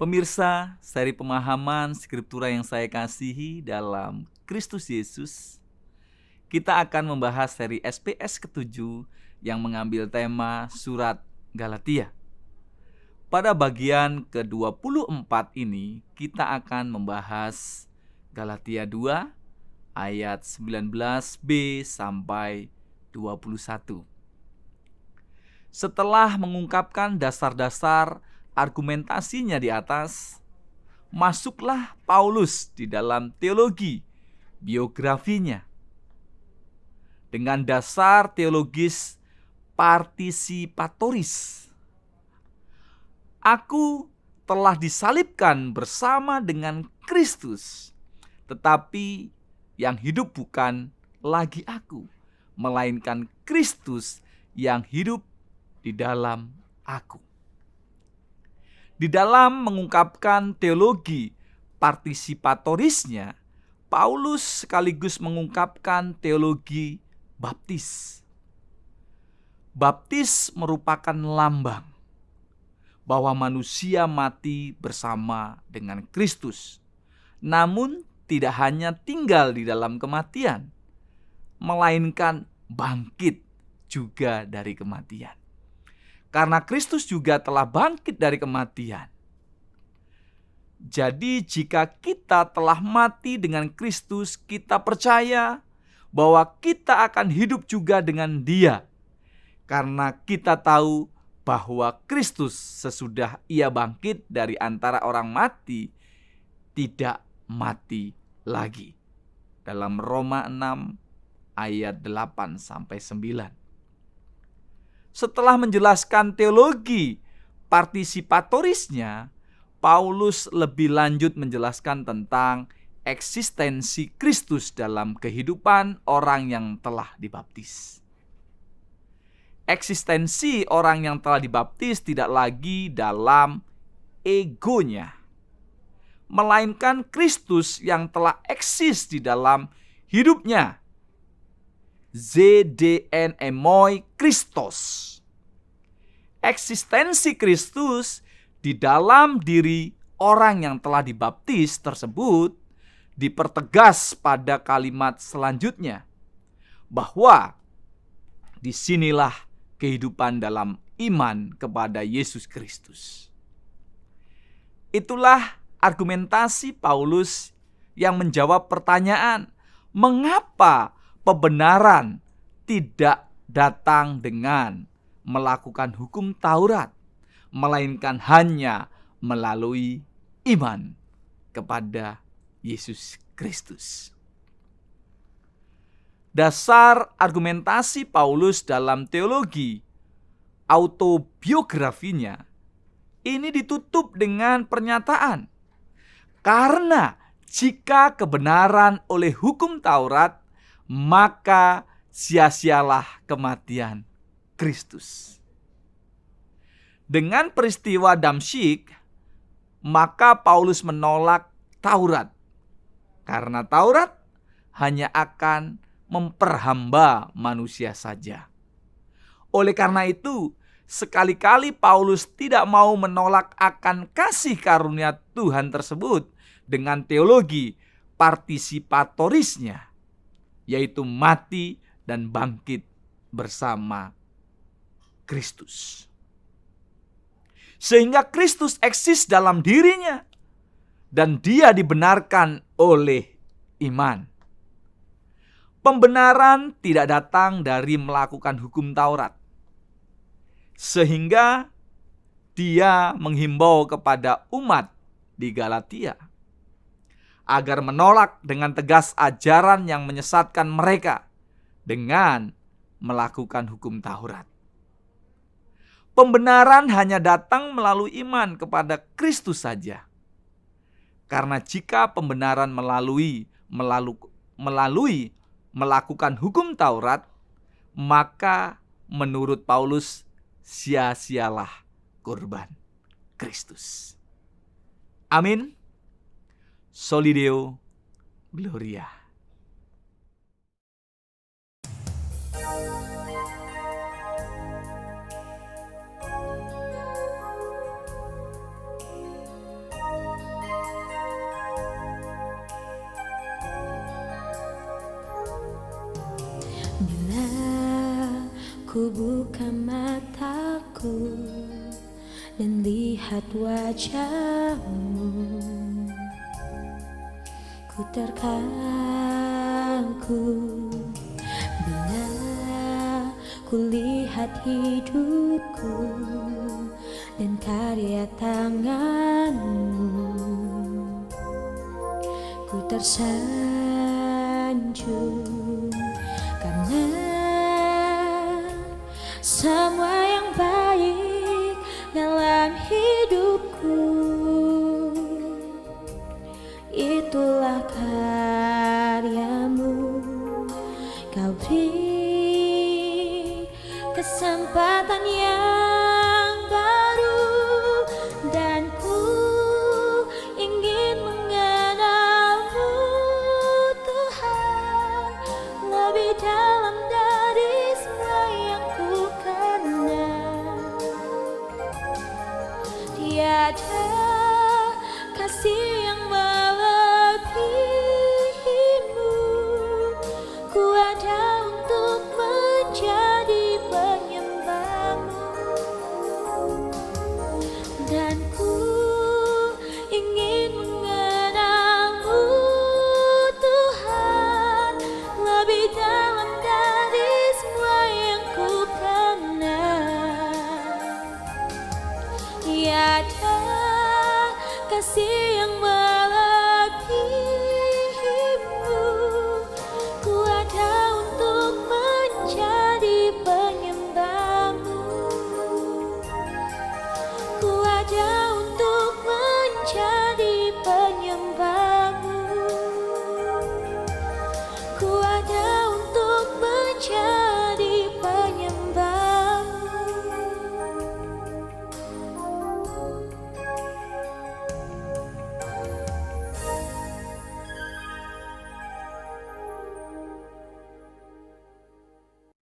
Pemirsa, seri pemahaman Skriptura yang saya kasihi dalam Kristus Yesus, kita akan membahas seri SPS ke-7 yang mengambil tema surat Galatia. Pada bagian ke-24 ini, kita akan membahas Galatia 2 ayat 19b sampai 21. Setelah mengungkapkan dasar-dasar argumentasinya di atas, masuklah Paulus di dalam teologi biografinya dengan dasar teologis partisipatoris. Aku telah disalibkan bersama dengan Kristus, tetapi yang hidup bukan lagi aku, melainkan Kristus yang hidup di dalam aku. Di dalam mengungkapkan teologi partisipatorisnya, Paulus sekaligus mengungkapkan teologi baptis. Baptis merupakan lambang bahwa manusia mati bersama dengan Kristus, namun tidak hanya tinggal di dalam kematian, melainkan bangkit juga dari kematian. Karena Kristus juga telah bangkit dari kematian. Jadi jika kita telah mati dengan Kristus, kita percaya bahwa kita akan hidup juga dengan Dia. Karena kita tahu bahwa Kristus sesudah Ia bangkit dari antara orang mati, tidak mati lagi. Dalam Roma 6 ayat 8-9. Setelah menjelaskan teologi partisipatorisnya, Paulus lebih lanjut menjelaskan tentang eksistensi Kristus dalam kehidupan orang yang telah dibaptis. Eksistensi orang yang telah dibaptis tidak lagi dalam egonya, melainkan Kristus yang telah eksis di dalam hidupnya. Zden emoi Kristos. Eksistensi Kristus di dalam diri orang yang telah dibaptis tersebut dipertegas pada kalimat selanjutnya, bahwa disinilah kehidupan dalam iman kepada Yesus Kristus. Itulah argumentasi Paulus yang menjawab pertanyaan, mengapa kebenaran tidak datang dengan melakukan hukum Taurat, melainkan hanya melalui iman kepada Yesus Kristus. Dasar argumentasi Paulus dalam teologi autobiografinya ini ditutup dengan pernyataan, karena jika kebenaran oleh hukum Taurat, maka sia-sialah kematian Kristus. Dengan peristiwa Damsyik, maka Paulus menolak Taurat, karena Taurat hanya akan memperhamba manusia saja. Oleh karena itu, sekali-kali Paulus tidak mau menolak akan kasih karunia Tuhan tersebut dengan teologi partisipatorisnya, yaitu mati dan bangkit bersama Kristus. Sehingga Kristus eksis dalam dirinya dan Dia dibenarkan oleh iman. Pembenaran tidak datang dari melakukan hukum Taurat. Sehingga Dia menghimbau kepada umat di Galatia agar menolak dengan tegas ajaran yang menyesatkan mereka dengan melakukan hukum Taurat. Pembenaran hanya datang melalui iman kepada Kristus saja. Karena jika pembenaran melalui melakukan hukum Taurat, maka menurut Paulus sia-sialah kurban Kristus. Amin. Soli Deo Gloria. Bila ku buka mataku dan lihat wajahmu, ku terkagum. Bila ku lihat hidupku dan karya tanganmu, ku tersanjung. Karena semua yang baik dalam hidupku itulah karyamu. Kau beri kesempatan yang baru, dan ku ingin mengenalmu Tuhan lebih dalam dari semua yang ku kenal. Tiada kasih yang melebihimu. Ku ada untuk menjadi penyembahmu, dan ku ingin mengenalmu Tuhan lebih dalam dari semua yang ku kenal. Tiada kasih yang melebihimu. Ku ada untuk menjadi penyembahmu. Ku ada untuk menjadi penyembahmu. Ku ada untuk menjadi